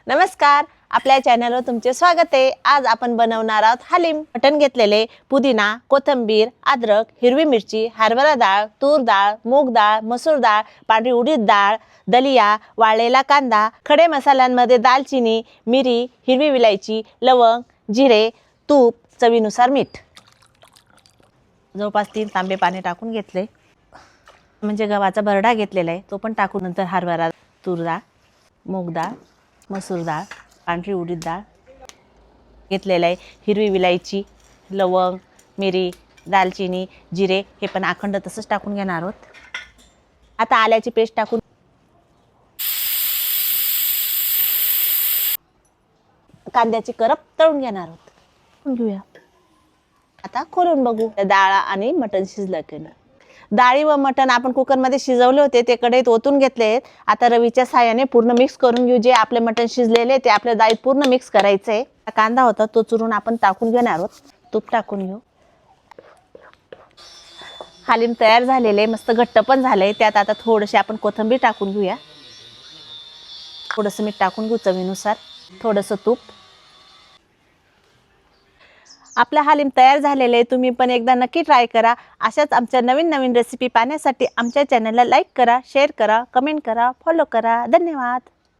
नमस्कार, आपल्या चॅनलवर तुमचे स्वागत आहे। आज आपण बनवणार आहोत हलीम। मटण घेतलेले, पुदिना, कोथिंबीर, अद्रक, हिरवी मिरची, हरभरा डाळ, तूर डाळ, मूग डाळ, मसूर डाळ, पांढरी उडीद डाळ, दलिया, वाळलेला कांदा, खडे मसाल्यांमध्ये दालचिनी, मिरी, हिरवी विलायची, लवंग, जिरे, तूप, चवीनुसार मीठ। जवळपास 3 तांबे पाणी टाकून घेतले। म्हणजे गव्हाचा भरडा घेतलेला आहे तो पण टाकून नंतर हरभरा, तूर डाळ, मूग डाळ, मसूर डाळ, पांढरी उडीद डाळ घेतलेला आहे। हिरवी विलायची, लवंग, मिरी, दालचिनी, जिरे हे पण अखंड तसंच टाकून घेणार आहोत। आता आल्याची पेस्ट टाकून कांद्याची करप तळून घेणार आहोत। घेऊया आता खोलून बघू डाळ आणि मटण शिजलं की नाही। डाळी व मटण आपण कुकरमध्ये शिजवले होते ते कढईत ओतून घेतले। आता रवीच्या साहाय्याने पूर्ण मिक्स करून घेऊ। जे आपले मटण शिजलेले ते आपल्या डाळीत पूर्ण मिक्स करायचे। कांदा होता तो चुरून आपण टाकून घेणार आहोत। तूप टाकून घेऊ। हलीम तयार झालेले, मस्त घट्ट पण झाले। त्यात आता थोडेसे आपण कोथिंबीर टाकून घेऊया। थोडंसं मीठ टाकून घेऊ चवीनुसार, थोडंसं तूप। आपला हलीम तयार झालेला आहे। तुम्ही पण एकदा नक्की ट्राय करा। अशाच आमच्या नवीन नवीन रेसिपी पाहण्यासाठी आमच्या चॅनलला लाईक करा, शेअर करा, कमेंट करा, फॉलो करा। धन्यवाद।